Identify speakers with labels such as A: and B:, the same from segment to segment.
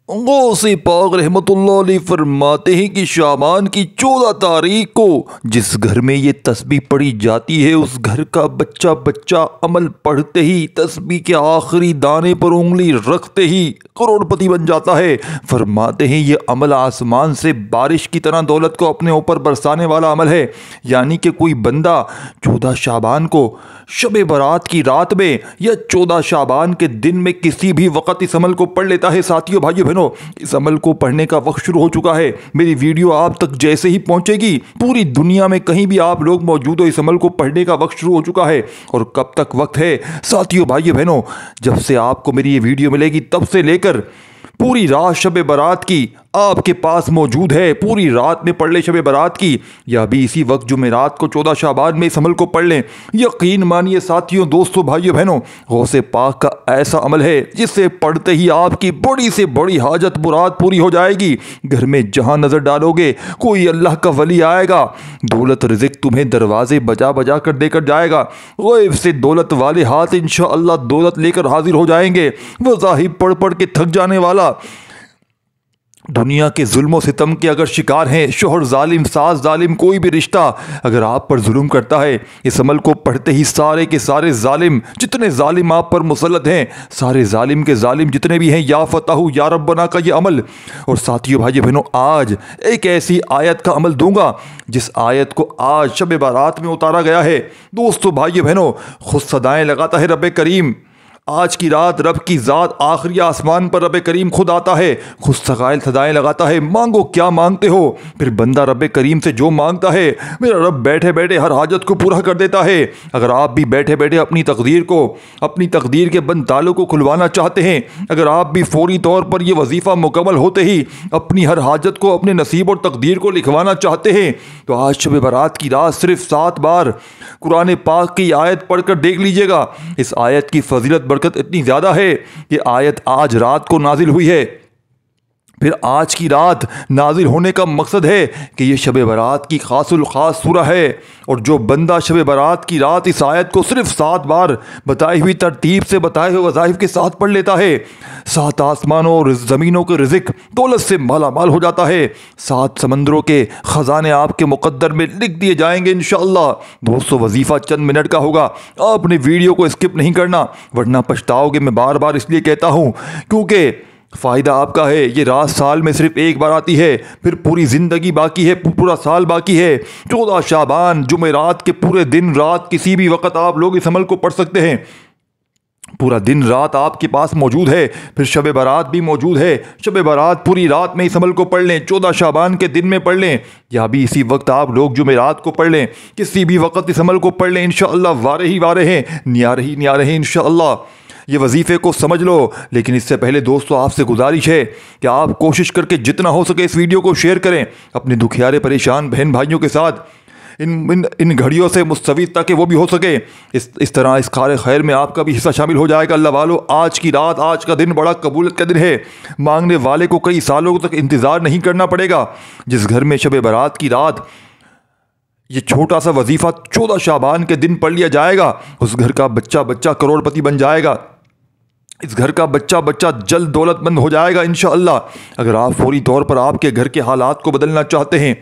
A: غوث پاک رحمۃ اللہ علیہ فرماتے ہیں کہ شعبان کی 14 تاریخ کو جس گھر میں یہ تسبیح پڑھی جاتی ہے اس گھر کا بچہ بچہ عمل پڑھتے ہی تسبیح کے آخری دانے پر انگلی رکھتے ہی کروڑ پتی بن جاتا ہے۔ فرماتے ہیں یہ عمل آسمان سے بارش کی طرح دولت کو اپنے اوپر برسانے والا عمل ہے، یعنی کہ کوئی بندہ 14 شعبان کو شب برات کی رات میں یا 14 شعبان کے دن میں کسی بھی وقت اس عمل کو پڑھ لیتا ہے۔ ساتھیو بھائیو بہنوں، اس عمل کو پڑھنے کا وقت شروع ہو چکا ہے۔ میری ویڈیو آپ تک جیسے ہی پہنچے گی پوری دنیا میں کہیں بھی آپ لوگ موجود ہو، اس عمل کو پڑھنے کا وقت شروع ہو چکا ہے۔ اور کب تک وقت ہے ساتھیو بھائیو بہنوں؟ جب سے آپ کو میری یہ ویڈیو ملے گی تب سے لے کر پوری رات شب برات کی آپ کے پاس موجود ہے۔ پوری رات میں پڑھ لیں شب برات کی، یا بھی اسی وقت جمعرات کو 14 شعبان میں اس عمل کو پڑھ لیں۔ یقین مانیے ساتھیوں، دوستوں، بھائیوں بہنوں، غوث پاک کا ایسا عمل ہے جسے پڑھتے ہی آپ کی بڑی سے بڑی حاجت مراد پوری ہو جائے گی۔ گھر میں جہاں نظر ڈالو گے کوئی اللہ کا ولی آئے گا، دولت رزق تمہیں دروازے بجا بجا کر دے کر جائے گا۔ غیب سے دولت والے ہاتھ انشاءاللہ دولت لے کر حاضر ہو جائیں گے۔ وظائف پڑھ پڑھ کے تھک جانے والا، دنیا کے ظلم و ستم کے اگر شکار ہیں، شوہر ظالم، ساس ظالم، کوئی بھی رشتہ اگر آپ پر ظلم کرتا ہے، اس عمل کو پڑھتے ہی سارے کے سارے ظالم، جتنے ظالم آپ پر مسلط ہیں، سارے ظالم کے ظالم جتنے بھی ہیں، یا فتح یا ربنا کا یہ عمل۔ اور ساتھیو بھائی بہنوں، آج ایک ایسی آیت کا عمل دوں گا جس آیت کو آج شب بارات میں اتارا گیا ہے۔ دوستو بھائی بہنوں، خود صدائیں لگاتا ہے رب کریم۔ آج کی رات رب کی ذات آخری آسمان پر رب کریم خود آتا ہے، خود صدائیں لگاتا ہے، مانگو کیا مانگتے ہو؟ پھر بندہ رب کریم سے جو مانگتا ہے میرا رب بیٹھے بیٹھے ہر حاجت کو پورا کر دیتا ہے۔ اگر آپ بھی بیٹھے بیٹھے اپنی تقدیر کے بند تالوں کو کھلوانا چاہتے ہیں، اگر آپ بھی فوری طور پر یہ وظیفہ مکمل ہوتے ہی اپنی ہر حاجت کو، اپنے نصیب اور تقدیر کو لکھوانا چاہتے ہیں، تو آج شب برات کی رات صرف 7 بار قرآن پاک کی آیت پڑھ کر دیکھ لیجئے گا۔ اس آیت کی فضیلت برکت اتنی زیادہ ہے کہ آیت آج رات کو نازل ہوئی ہے۔ پھر آج کی رات نازل ہونے کا مقصد ہے کہ یہ شب برات کی خاص الخاص سورہ ہے، اور جو بندہ شب برات کی رات اس آیت کو صرف 7 بار بتائی ہوئی ترتیب سے بتائے ہوئے وظائف کے ساتھ پڑھ لیتا ہے، 7 آسمانوں اور زمینوں کے رزق دولت سے مالا مال ہو جاتا ہے، 7 سمندروں کے خزانے آپ کے مقدر میں لکھ دیے جائیں گے انشاءاللہ۔ دوستو، وظیفہ چند منٹ کا ہوگا، آپ نے ویڈیو کو اسکپ نہیں کرنا ورنہ پچھتاؤ گے۔ میں بار بار اس لیے کہتا ہوں کیونکہ فائدہ آپ کا ہے۔ یہ رات سال میں صرف ایک بار آتی ہے، پھر پوری زندگی باقی ہے، پورا سال باقی ہے۔ 14 شعبان جمعرات کے پورے دن رات کسی بھی وقت آپ لوگ اس عمل کو پڑھ سکتے ہیں۔ پورا دن رات آپ کے پاس موجود ہے، پھر شب برات بھی موجود ہے۔ شب برات پوری رات میں اس عمل کو پڑھ لیں، 14 شعبان کے دن میں پڑھ لیں، یا بھی اسی وقت آپ لوگ جمعرات کو پڑھ لیں، کسی بھی وقت اس عمل کو پڑھ لیں انشاءاللہ۔ وارے ہی وارے ہیں، نیارے ہی نیارے ہیں انشاءاللہ۔ یہ وظیفے کو سمجھ لو، لیکن اس سے پہلے دوستو آپ سے گزارش ہے کہ آپ کوشش کر کے جتنا ہو سکے اس ویڈیو کو شیئر کریں اپنے دکھیارے پریشان بہن بھائیوں کے ساتھ، ان گھڑیوں سے مستفید تاکہ وہ بھی ہو سکے۔ اس طرح اس کار خیر میں آپ کا بھی حصہ شامل ہو جائے گا۔ اللہ والو، آج کی رات، آج کا دن بڑا قبولیت کا دن ہے۔ مانگنے والے کو کئی سالوں تک انتظار نہیں کرنا پڑے گا۔ جس گھر میں شب برات کی رات یہ چھوٹا سا وظیفہ 14 شعبان کے دن پڑھ لیا جائے گا، اس گھر کا بچہ بچہ کروڑ پتی بن جائے گا، اس گھر کا بچہ بچہ جلد دولت مند ہو جائے گا انشاءاللہ۔ اگر آپ فوری طور پر آپ کے گھر کے حالات کو بدلنا چاہتے ہیں،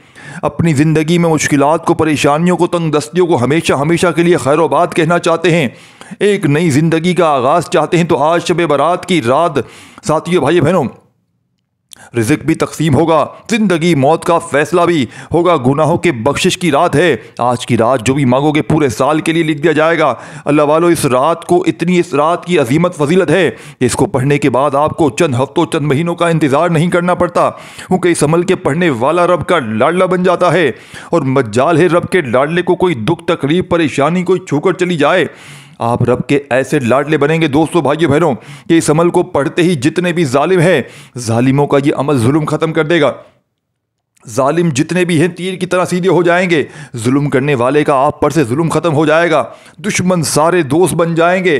A: اپنی زندگی میں مشکلات کو، پریشانیوں کو، تنگ دستیوں کو ہمیشہ ہمیشہ کے لیے خیر و باد کہنا چاہتے ہیں، ایک نئی زندگی کا آغاز چاہتے ہیں، تو آج شب برات کی رات ساتھیو بھائی بہنوں رزق بھی تقسیم ہوگا، زندگی موت کا فیصلہ بھی ہوگا، گناہوں کے بخشش کی رات ہے۔ آج کی رات جو بھی مانگو گے پورے سال کے لیے لکھ دیا جائے گا۔ اللہ والو، اس رات کی عظیمت فضیلت ہے کہ اس کو پڑھنے کے بعد آپ کو چند ہفتوں چند مہینوں کا انتظار نہیں کرنا پڑتا، کیونکہ اس عمل کے پڑھنے والا رب کا لاڈلا بن جاتا ہے، اور مجال ہے رب کے لاڈلے کو کوئی دکھ تکلیف پریشانی کوئی چھو کر چلی جائے، آپ رب کے ایسے لاڈلے بنیں گے دوستو بھائیو بہنوں کہ اس عمل کو پڑھتے ہی جتنے بھی ظالم ہیں، ظالموں کا یہ عمل ظلم ختم کر دے گا۔ ظالم جتنے بھی ہیں تیر کی طرح سیدھے ہو جائیں گے، ظلم کرنے والے کا آپ پر سے ظلم ختم ہو جائے گا، دشمن سارے دوست بن جائیں گے،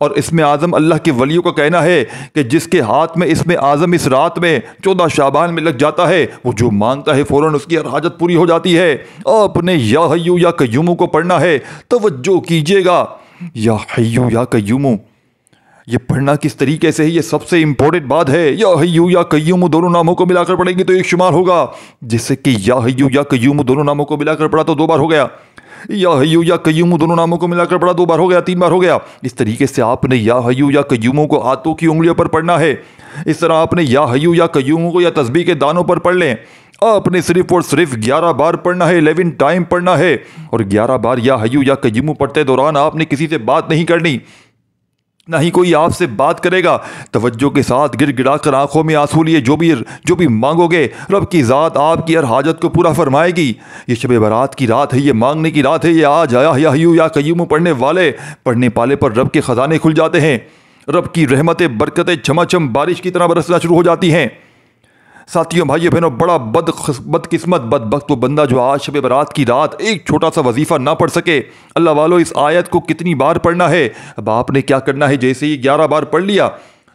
A: اور اسم اعظم اللہ کے ولیوں کا کہنا ہے کہ جس کے ہاتھ میں اسم اعظم اس رات میں 14 شعبان میں لگ جاتا ہے وہ جو مانگتا ہے فوراً اس کی ہر حاجت پوری ہو جاتی ہے۔ آپ نے یا حیو یا قیوم کو پڑھنا ہے، توجہ کیجیے گا، یا حیو یا قیوم یہ پڑھنا کس طریقے سے ہے، یہ سب سے امپورٹنٹ بات ہے۔ یا حیو یا قیوم دونوں ناموں کو ملا کر پڑھیں گے تو ایک شمار ہوگا، جس سے کہ یا حیو یا قیوم دونوں ناموں کو ملا کر پڑھا تو 2 بار ہو گیا، یا حیو یا قیوم دونوں ناموں کو ملا کر پڑھا 2 بار ہو گیا، 3 بار ہو گیا۔ اس طریقے سے آپ نے یا حیو یا قیوم کو ہاتھوں کی انگلیوں پر پڑھنا ہے۔ اس طرح آپ نے یا حیو یا قیوم کو یا تسبیح کے دانوں پر پڑھ لیں۔ آپ نے صرف اور صرف 11 بار پڑھنا ہے، 11 ٹائم پڑھنا ہے، اور 11 بار یا حیو یا قیوم پڑھتے دوران آپ نے کسی سے بات نہیں کرنی، نہ ہی کوئی آپ سے بات کرے گا۔ توجہ کے ساتھ گر گڑا کر آنکھوں میں آنسو لیے جو بھی مانگو گے رب کی ذات آپ کی ہر حاجت کو پورا فرمائے گی۔ یہ شب برات کی رات ہے، یہ مانگنے کی رات ہے، یہ آج آیا یا حیو یا قیوم پڑھنے والے پڑھنے پالے پر رب کے خزانے کھل جاتے ہیں، رب کی رحمتیں برکتیں چھماچم بارش کی طرح برسنا شروع ہو جاتی ہیں۔ ساتھیوں بھائیوں بہنوں، بڑا بدقسمت بدبخت وہ بندہ جو آج شب برات کی رات ایک چھوٹا سا وظیفہ نہ پڑھ سکے۔ اللہ والو، اس آیت کو کتنی بار پڑھنا ہے؟ اب آپ نے کیا کرنا ہے، جیسے ہی 11 بار پڑھ لیا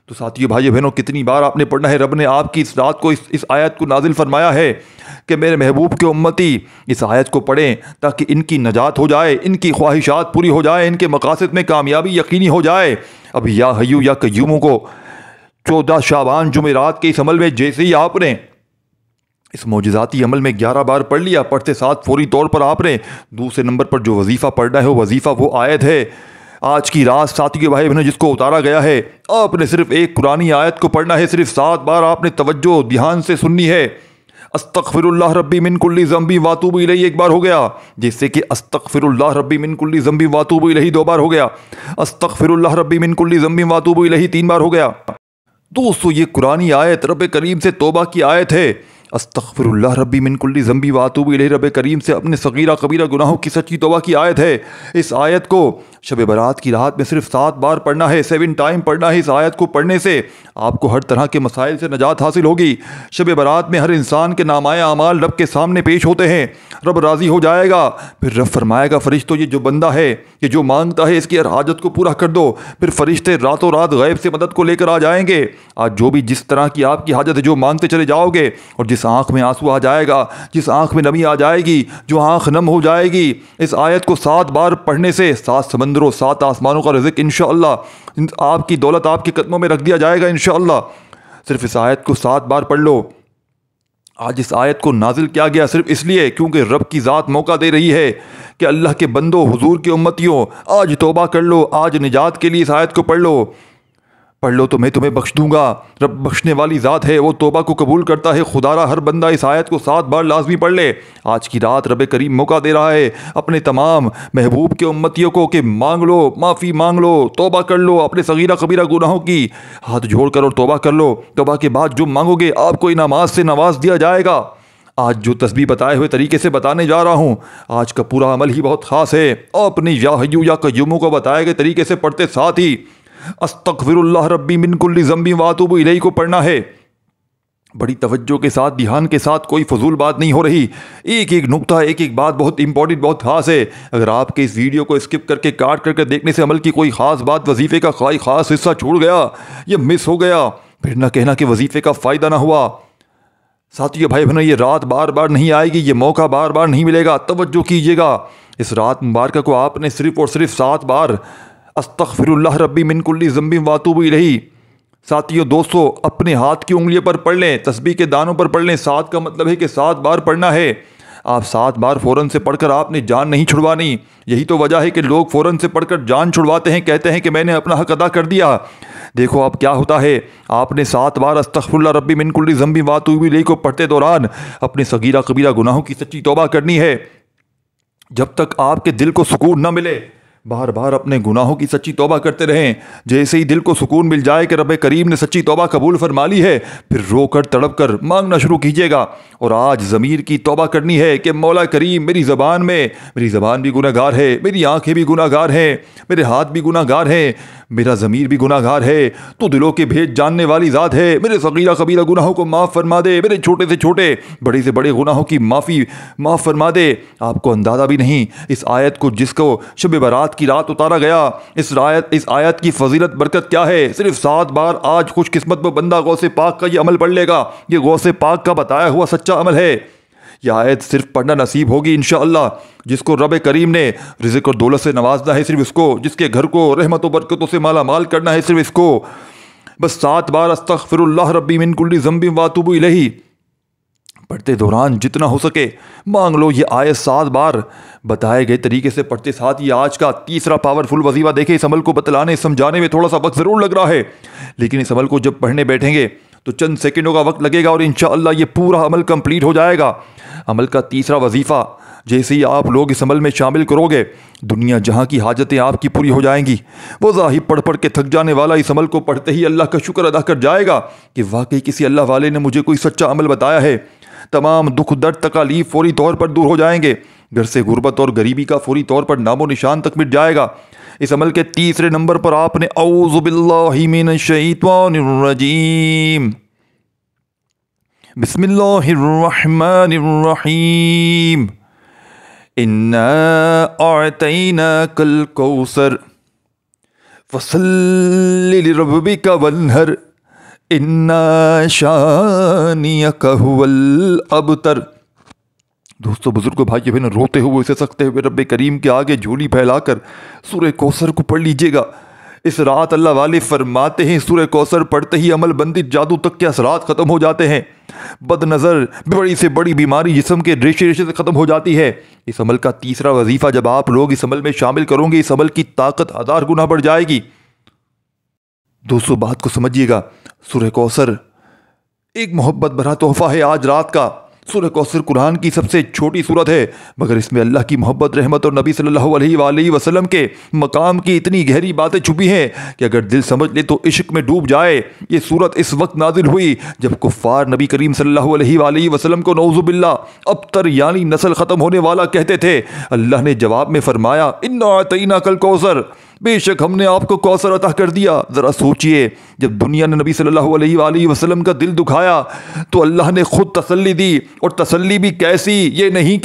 A: تو ساتھیوں بھائیوں بہنوں کتنی بار آپ نے پڑھنا ہے؟ رب نے آپ کی اس رات کو اس آیت کو نازل فرمایا ہے کہ میرے محبوب کے امتی اس آیت کو پڑھیں تاکہ ان کی نجات ہو جائے، ان کی خواہشات پوری ہو جائے، ان کے مقاصد میں کامیابی یقینی ہو جائے۔ اب یا حیو یا قیوم کو 14 شعبان جمعرات کے اس عمل میں جیسے ہی آپ نے اس معجزاتی عمل میں 11 بار پڑھ لیا، پڑھتے ساتھ فوری طور پر آپ نے دوسرے نمبر پر جو وظیفہ پڑھنا ہے وہ وظیفہ وہ آیت ہے آج کی رات ساتھیوں بھائی بہنوں جس کو اتارا گیا ہے۔ آپ نے صرف ایک قرآنی آیت کو پڑھنا ہے، صرف 7 بار آپ نے توجہ دھیان سے سننی ہے۔ استغفر اللہ ربی من کل ذنب واتوب الیہ ایک بار ہو گیا، جس سے کہ استغفر اللہ ربی من کل ذنب واتوب الیہ 2 بار ہو گیا، استغفر اللہ ربی من کل ذنب واتوب الیہ 3 بار ہو گیا۔ دوستو یہ قرآنی آیت رب کریم سے توبہ کی آیت ہے۔ استغفر اللہ ربی من کل ذنب واتوب الیہ رب کریم سے اپنے صغیرہ کبیرہ گناہوں کی سچی توبہ کی آیت ہے۔ اس آیت کو شب برات کی رات میں صرف 7 بار پڑھنا ہے، 7 ٹائم پڑھنا ہے۔ اس آیت کو پڑھنے سے آپ کو ہر طرح کے مسائل سے نجات حاصل ہوگی۔ شب برات میں ہر انسان کے نامۂ اعمال رب کے سامنے پیش ہوتے ہیں، رب راضی ہو جائے گا، پھر رب فرمائے گا فرشتوں یہ جو بندہ ہے یہ جو مانگتا ہے اس کی ہر حاجت کو پورا کر دو۔ پھر فرشتے راتوں رات غیب سے مدد کو لے کر آ جائیں گے۔ آج جو بھی جس طرح کی آپ کی حاجت ہے جو مانگتے چلے جاؤ گے، اور جس آنکھ میں آنسو آ جائے گا، جس آنکھ میں نمی آ جائے گی، جو آنکھ نم ہو جائے گی، اس آیت کو 7 بار پڑھنے سے 7 سمندروں 7 آسمانوں کا رزق انشاءاللہ آپ کی دولت آپ کے قدموں میں رکھ دیا جائے گا انشاءاللہ۔ صرف اس آیت کو 7 بار پڑھ لو۔ آج اس آیت کو نازل کیا گیا صرف اس لیے کیونکہ رب کی ذات موقع دے رہی ہے کہ اللہ کے بندو، حضور کے امتیوں، آج توبہ کر لو، آج نجات کے لیے اس آیت کو پڑھ لو تو میں تمہیں بخش دوں گا۔ رب بخشنے والی ذات ہے، وہ توبہ کو قبول کرتا ہے۔ خدارا ہر بندہ اس آیت کو 7 بار لازمی پڑھ لے۔ آج کی رات رب کریم موقع دے رہا ہے اپنے تمام محبوب کے امتیوں کو کہ مانگ لو، معافی مانگ لو، توبہ کر لو اپنے صغیرہ کبیرہ گناہوں کی، ہاتھ جوڑ کر اور توبہ کر لو۔ توبہ کے بعد جو مانگو گے آپ کو انعامات سے نواز دیا جائے گا۔ آج جو تسبیح بتائے ہوئے طریقے سے بتانے جا رہا ہوں، آج کا پورا عمل ہی بہت خاص ہے۔ اپنے یا حیو یا قیوم کو بتائے گئے طریقے سے پڑھتے ساتھ ہی استغفر اللہ ربی من کل ذنب واتوب الیہ کو پڑھنا ہے۔ بڑی توجہ کے ساتھ، دھیان کے ساتھ، کوئی فضول بات نہیں ہو رہی، ایک ایک نقطہ، ایک ایک بات بہت امپورٹنٹ، بہت خاص ہے۔ اگر آپ کے اس ویڈیو کو اسکپ کر کے کاٹ کر کے دیکھنے سے عمل کی کوئی خاص بات، وظیفے کا کوئی خاص حصہ چھوڑ گیا یا مس ہو گیا، پھر نہ کہنا کہ وظیفے کا فائدہ نہ ہوا۔ ساتھیو بھائی بہنوں یہ رات بار بار نہیں آئے گی، یہ موقع بار بار نہیں ملے گا، توجہ کیجیے گا۔ اس رات مبارکہ کو آپ نے صرف اور صرف 7 بار استغفر اللہ ربی من کل ذنب واتوب الیہ ساتھیو دوستو اپنے ہاتھ کی انگلیوں پر پڑھ لیں، تسبیح کے دانوں پر پڑھ لیں۔ 7 کا مطلب ہے کہ 7 بار پڑھنا ہے۔ آپ 7 بار فوراً سے پڑھ کر آپ نے جان نہیں چھڑوانی۔ یہی تو وجہ ہے کہ لوگ فوراً سے پڑھ کر جان چھڑواتے ہیں، کہتے ہیں کہ میں نے اپنا حق ادا کر دیا۔ دیکھو اب کیا ہوتا ہے، آپ نے 7 بار استغفر اللہ ربی من کل ذنب واتوب الیہ کو پڑھتے دوران اپنے صغیرہ کبیرہ گناہوں کی سچی توبہ کرنی ہے۔ جب تک آپ کے دل کو سکون نہ ملے بار بار اپنے گناہوں کی سچی توبہ کرتے رہیں۔ جیسے ہی دل کو سکون مل جائے کہ رب کریم نے سچی توبہ قبول فرما لی ہے، پھر رو کر تڑپ کر مانگنا شروع کیجیے گا۔ اور آج ضمیر کی توبہ کرنی ہے کہ مولا کریم میری زبان بھی گناہ گار ہے، میری آنکھیں بھی گناہ گار ہیں، میرے ہاتھ بھی گناہ گار ہیں، میرا ضمیر بھی گناہ گار ہے، تو دلوں کے بھید جاننے والی ذات ہے، میرے صغیرہ کبیرہ گناہوں کو معاف فرما دے، میرے چھوٹے سے چھوٹے بڑے سے بڑے گناہوں کی معاف فرما دے۔ آپ کو اندازہ بھی نہیں اس آیت کو جس کو شب برات کی رات اتارا گیا، اس آیت کی فضیلت برکت کیا ہے۔ صرف 7 بار آج خوش قسمت بندہ غوث پاک کا یہ عمل پڑھ لے گا، یہ غوث پاک کا بتایا ہوا سچا عمل ہے۔ یہ آیت صرف پڑھنا نصیب ہوگی انشاءاللہ جس کو رب کریم نے رزق اور دولت سے نوازنا ہے، صرف اس کو، جس کے گھر کو رحمت و برکتوں سے مالا مال کرنا ہے، صرف اس کو۔ بس 7 بار استغفر اللہ ربی من کل ذنب واتوب الیہ پڑھتے دوران جتنا ہو سکے مانگ لو۔ یہ آیت 7 بار بتائے گئے طریقے سے پڑھتے ساتھ یہ آج کا تیسرا پاورفل وظیفہ۔ دیکھیں اس عمل کو بتلانے سمجھانے میں تھوڑا سا وقت ضرور لگ رہا ہے، لیکن اس عمل کو جب پڑھنے بیٹھیں گے تو چند سیکنڈوں کا وقت لگے گا اور انشاءاللہ یہ پورا عمل کمپلیٹ ہو جائے گا۔ عمل کا تیسرا وظیفہ جیسے ہی آپ لوگ اس عمل میں شامل کرو گے، دنیا جہاں کی حاجتیں آپ کی پوری ہو جائیں گی۔ وہ ظاہر پڑھ پڑھ کے تھک جانے والا اس عمل کو پڑھتے ہی اللہ کا شکر ادا کر جائے گا کہ واقعی کسی اللہ والے نے مجھے کوئی سچا عمل بتایا ہے۔ تمام دکھ درد تکالیف فوری طور پر دور ہو جائیں گے، گھر سے غربت اور غریبی کا فوری طور پر نام و نشان تک مٹ جائے گا۔ اس عمل کے تیسرے نمبر پر آپ نے اعوذ باللہ من الشیطان الرجیم بسم اللہ الرحمن الرحیم انا اعطیناک الکوثر فصل لربک وانحر انا شانیک هو الابتر۔ دوستو بزرگوں بھائی بہن، روتے ہوئے اسے سکتے ہوئے رب کریم کے آگے جھولی پھیلا کر سورہ کوثر کو پڑھ لیجئے گا۔ اس رات اللہ والے فرماتے ہیں سورہ کوثر پڑھتے ہی عمل بندی جادو تک کے اثرات ختم ہو جاتے ہیں، بد نظر بڑی سے بڑی بیماری جسم کے ریشے ریشے سے ختم ہو جاتی ہے۔ اس عمل کا تیسرا وظیفہ جب آپ لوگ اس عمل میں شامل کرو گے، اس عمل کی طاقت 1000 گنا بڑھ جائے گی۔ دوستو بات کو سمجھیے گا، سورہ کوثر ایک محبت بھرا تحفہ ہے آج رات کا۔ سورہ کوثر قرآن کی سب سے چھوٹی سورت ہے، مگر اس میں اللہ کی محبت، رحمت اور نبی صلی اللہ علیہ وآلہ وسلم کے مقام کی اتنی گہری باتیں چھپی ہیں کہ اگر دل سمجھ لے تو عشق میں ڈوب جائے۔ یہ سورت اس وقت نازل ہوئی جب کفار نبی کریم صلی اللہ علیہ وآلہ وسلم کو نعوذ باللہ ابتر یعنی نسل ختم ہونے والا کہتے تھے۔ اللہ نے جواب میں فرمایا انا اعطیناک الکوثر، بے شک ہم نے آپ کو کوثر عطا کر دیا۔ ذرا سوچئے، جب دنیا نے نبی صلی اللہ علیہ وآلہ وسلم کا دل دکھایا تو اللہ نے خود تسلی دی، اور تسلی بھی کیسی، یہ نہیں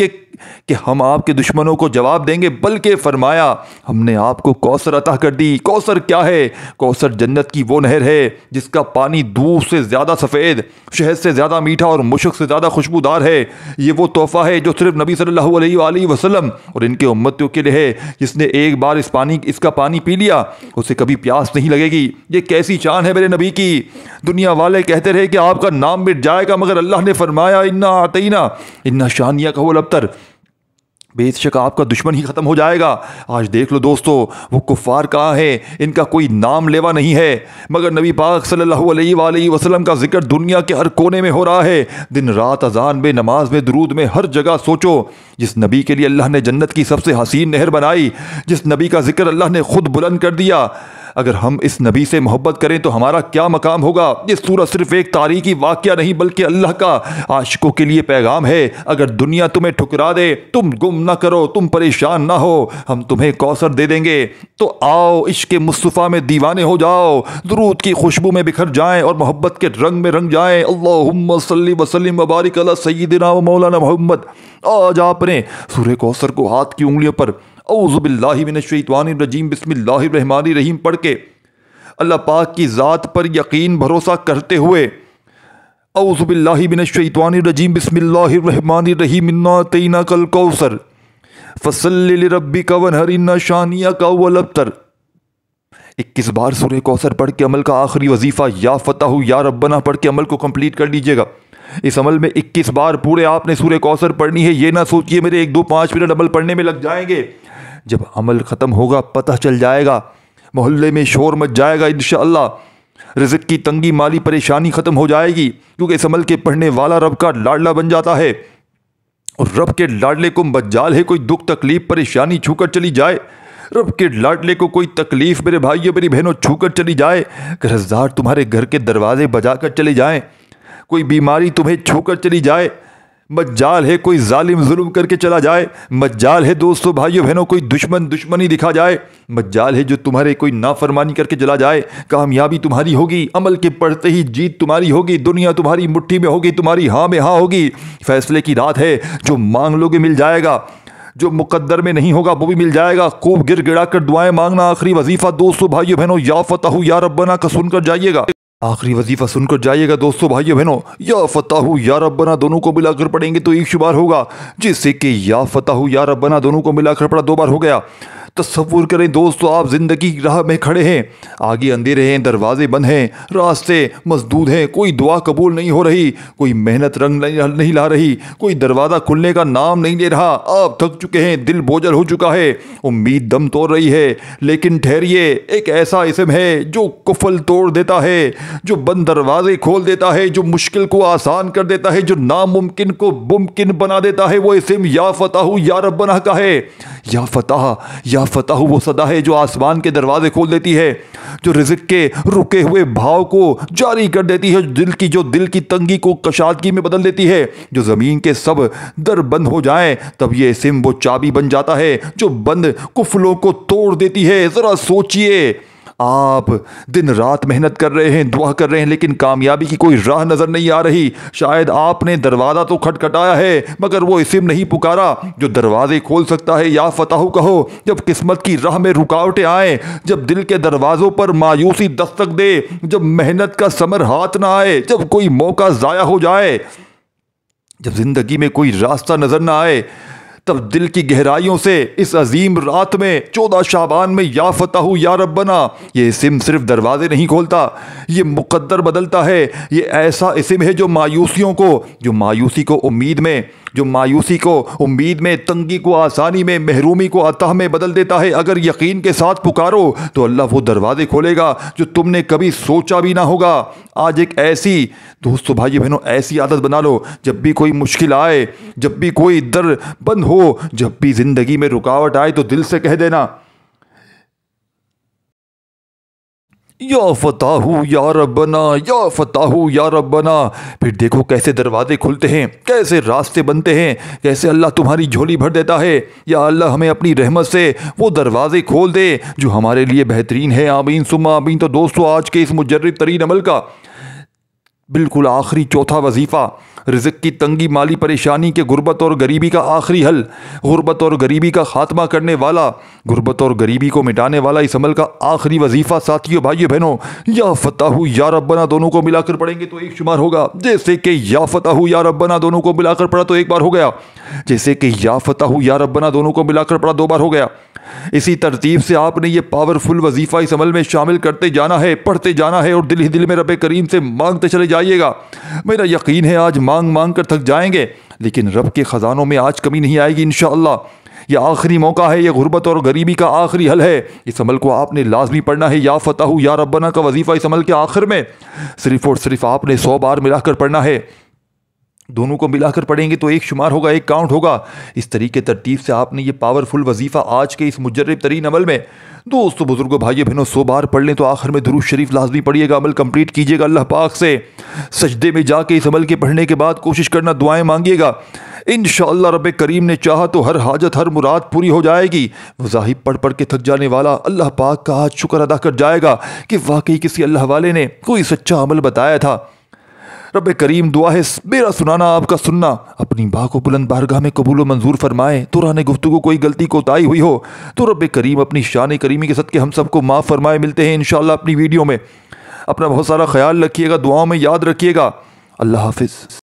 A: کہ ہم آپ کے دشمنوں کو جواب دیں گے، بلکہ فرمایا ہم نے آپ کو کوثر عطا کر دی۔ کوثر کیا ہے؟ کوثر جنت کی وہ نہر ہے جس کا پانی دودھ سے زیادہ سفید، شہد سے زیادہ میٹھا اور مشک سے زیادہ خوشبودار ہے۔ یہ وہ تحفہ ہے جو صرف نبی صلی اللہ علیہ وآلہ وسلم اور ان کے امتیوں کے لیے ہے۔ جس نے ایک بار اس کا پانی پی لیا اسے کبھی پیاس نہیں لگے گی۔ یہ کیسی شان ہے میرے نبی کی! دنیا والے کہتے رہے کہ آپ کا نام مٹ جائے گا، مگر اللہ نے فرمایا انا اعطینا انا شانیک هو الابتر، بے شک آپ کا دشمن ہی ختم ہو جائے گا۔ آج دیکھ لو دوستو، وہ کفار کہاں ہیں؟ ان کا کوئی نام لیوا نہیں ہے، مگر نبی پاک صلی اللہ علیہ وآلہ وسلم کا ذکر دنیا کے ہر کونے میں ہو رہا ہے۔ دن رات اذان میں، نماز میں، درود میں، ہر جگہ سوچو جس نبی کے لیے اللہ نے جنت کی سب سے حسین نہر بنائی، جس نبی کا ذکر اللہ نے خود بلند کر دیا، اگر ہم اس نبی سے محبت کریں تو ہمارا کیا مقام ہوگا؟ یہ سورہ صرف ایک تاریخی واقعہ نہیں بلکہ اللہ کا عاشقوں کے لیے پیغام ہے۔ اگر دنیا تمہیں ٹھکرا دے، تم گم نہ کرو، تم پریشان نہ ہو، ہم تمہیں کوثر دے دیں گے، تو آؤ عشق مصطفیٰ میں دیوانے ہو جاؤ، درود کی خوشبو میں بکھر جائیں اور محبت کے رنگ میں رنگ جائیں۔ اللہم صلی وسلم وبارک علی سیدنا و مولانا محمد۔ آج آپ نے سورہ کوثر کو ہاتھ کی انگلیوں پر اعوذ باللہ من الشیطان الرجیم بسم اللہ الرحمن الرحیم پڑھ کے اللہ پاک کی ذات پر یقین بھروسہ کرتے ہوئے اعوذ باللہ من الشیطان الرجیم بسم اللہ الرحمن الرحیم انا اعطیناک الکوثر فصل لربک وانحر ان شانیک هو الابتر 21 بار سورہ کوثر پڑھ کے عمل کا آخری وظیفہ یا فتح یا ربنا پڑھ کے عمل کو کمپلیٹ کر لیجئے گا۔ اس عمل میں 21 بار پورے آپ نے سورہ کوثر پڑھنی ہے۔ یہ نہ سوچئے میرے 1 2 5 منٹ عمل پڑھنے میں لگ جائیں گے۔ جب عمل ختم ہوگا پتہ چل جائے گا، محلے میں شور مچ جائے گا انشاءاللہ، رزق کی تنگی، مالی پریشانی ختم ہو جائے گی، کیونکہ اس عمل کے پڑھنے والا رب کا لاڈلا بن جاتا ہے، اور رب کے لاڈلے کو مجال ہے کوئی دکھ تکلیف پریشانی چھو کر چلی جائے، رب کے لاڈلے کو کوئی تکلیف میرے بھائیو میری بہنوں چھو کر چلی جائے، گھرزار تمہارے گھر کے دروازے بجا کر چلے جائیں، کوئی بیماری تمہیں چھو کر چلی جائے، مجال ہے کوئی ظالم ظلم کر کے چلا جائے، مجال ہے دوستو بھائیو بہنوں کوئی دشمنی دکھا جائے، مجال ہے جو تمہارے کوئی نافرمانی کر کے چلا جائے، کامیابی تمہاری ہوگی، عمل کے پڑھتے ہی جیت تمہاری ہوگی، دنیا تمہاری مٹھی میں ہوگی، تمہاری ہاں میں ہاں ہوگی۔ فیصلے کی رات ہے، جو مانگ لوگے مل جائے گا، جو مقدر میں نہیں ہوگا وہ بھی مل جائے گا۔ خوب گر گڑا کر دعائیں مانگنا۔ آخری وظیفہ دوستو بھائیو بہنوں یا فتح یا ربنا کا سن کر جائیے گا، آخری وظیفہ سن کر جائیے گا دوستو بھائیو بہنوں۔ یا فتح یا ربنا دونوں کو ملا کر پڑھیں گے تو ایک شمار ہوگا، جیسے کہ یا فتح یا ربنا دونوں کو ملا کر پڑھا 2 بار ہو گیا۔ تصور کریں دوستو آپ زندگی کی راہ میں کھڑے ہیں، آگے اندھیرے ہیں، دروازے بند ہیں، راستے مسدود ہیں، کوئی دعا قبول نہیں ہو رہی، کوئی محنت رنگ نہیں لا رہی، کوئی دروازہ کھلنے کا نام نہیں لے رہا، آپ تھک چکے ہیں، دل بوجھل ہو چکا ہے، امید دم توڑ رہی ہے، لیکن ٹھہریے، ایک ایسا اسم ہے جو قفل توڑ دیتا ہے، جو بند دروازے کھول دیتا ہے، جو مشکل کو آسان کر دیتا ہے، جو ناممکن کو ممکن بنا دیتا ہے۔ وہ اسم یا فتح یا ربنا کا ہے۔ یا فتح وہ صدا ہے جو آسمان کے دروازے کھول دیتی ہے، جو رزق کے رکے ہوئے بھاؤ کو جاری کر دیتی ہے، جو دل کی تنگی کو کشادگی میں بدل دیتی ہے، جو زمین کے سب در بند ہو جائیں تب یہ اسم وہ چابی بن جاتا ہے جو بند قفلوں کو توڑ دیتی ہے۔ ذرا سوچئے، آپ دن رات محنت کر رہے ہیں، دعا کر رہے ہیں، لیکن کامیابی کی کوئی راہ نظر نہیں آ رہی۔ شاید آپ نے دروازہ تو کھٹکھٹایا ہے مگر وہ اسم نہیں پکارا جو دروازے کھول سکتا ہے۔ یا فتح کہو جب قسمت کی راہ میں رکاوٹیں آئیں، جب دل کے دروازوں پر مایوسی دستک دے، جب محنت کا ثمر ہاتھ نہ آئے، جب کوئی موقع ضائع ہو جائے، جب زندگی میں کوئی راستہ نظر نہ آئے، تب دل کی گہرائیوں سے اس عظیم رات میں 14 شعبان میں یا فتح یا ربنا یہ اسم صرف دروازے نہیں کھولتا، یہ مقدر بدلتا ہے۔ یہ ایسا اسم ہے جو مایوسی کو امید میں، تنگی کو آسانی میں، محرومی کو عطا میں بدل دیتا ہے۔ اگر یقین کے ساتھ پکارو تو اللہ وہ دروازے کھولے گا جو تم نے کبھی سوچا بھی نہ ہوگا۔ آج ایک ایسی دوستو بھائی بہنوں ایسی عادت بنا لو، جب بھی کوئی مشکل آئے، جب بھی کوئی در بند ہو، جب بھی زندگی میں رکاوٹ آئے تو دل سے کہہ دینا یا فتح یا ربنا، یا فتح یا ربنا۔ پھر دیکھو کیسے دروازے کھلتے ہیں، کیسے راستے بنتے ہیں، کیسے اللہ تمہاری جھولی بھر دیتا ہے۔ یا اللہ ہمیں اپنی رحمت سے وہ دروازے کھول دے جو ہمارے لیے بہترین ہے۔ آمین ثم آمین۔ تو دوستو آج کے اس مجرب ترین عمل کا بالکل آخری چوتھا وظیفہ، رزق کی تنگی، مالی پریشانی کے غربت اور غریبی کا آخری حل، غربت اور غریبی کا خاتمہ کرنے والا، غربت اور غریبی کو مٹانے والا اس عمل کا آخری وظیفہ ساتھیو بھائیو بہنوں یا فتح یا ربنا دونوں کو ملا کر پڑھیں گے تو ایک شمار ہوگا، جیسے کہ یا فتح یا ربنا دونوں کو ملا کر پڑھا تو ایک بار ہو گیا، جیسے کہ یا فتح یا ربنا دونوں کو ملا کر پڑھا 2 بار ہو گیا۔ اسی ترتیب سے آپ نے یہ پاورفل وظیفہ اس عمل میں شامل کرتے جانا ہے، پڑھتے جانا ہے اور دل ہی دل میں رب کریم سے مانگتے چلے جائیے گا۔ میرا یقین ہے آج مانگ کر تھک جائیں گے لیکن رب کے خزانوں میں آج کمی نہیں آئے گی انشاءاللہ۔ یہ آخری موقع ہے، یہ غربت اور غریبی کا آخری حل ہے۔ اس عمل کو آپ نے لازمی پڑھنا ہے۔ یا فتح یا ربنا کا وظیفہ اس عمل کے آخر میں صرف اور صرف آپ نے 100 بار ملا کر پڑھنا ہے۔ دونوں کو ملا کر پڑھیں گے تو ایک شمار ہوگا، ایک کاؤنٹ ہوگا۔ اس طریقے ترتیب سے آپ نے یہ پاورفل وظیفہ آج کے اس مجرب ترین عمل میں دوستو بزرگوں بھائیو بہنوں 100 بار پڑھ لیں تو آخر میں درود شریف لازمی پڑھیے گا، عمل کمپلیٹ کیجیے گا اللہ پاک سے۔ سجدے میں جا کے اس عمل کے پڑھنے کے بعد کوشش کرنا دعائیں مانگیے گا، انشاءاللہ رب کریم نے چاہا تو ہر حاجت ہر مراد پوری ہو جائے گی۔ وظائف پڑھ کے تھک جانے والا اللہ پاک کا آج شکر ادا کر جائے گا کہ واقعی کسی اللہ والے نے کوئی سچا عمل بتایا تھا۔ رب کریم دعا ہے میرا سنانا آپ کا سننا اپنی بات کو بلند بارگاہ میں قبول و منظور فرمائے۔ دوران گفتگو کوئی غلطی کوتاہی ہوئی ہو تو رب کریم اپنی شان کریمی کے صدقے ہم سب کو معاف فرمائے۔ ملتے ہیں انشاءاللہ اپنی ویڈیو میں، اپنا بہت سارا خیال رکھیے گا، دعاؤں میں یاد رکھیے گا۔ اللہ حافظ۔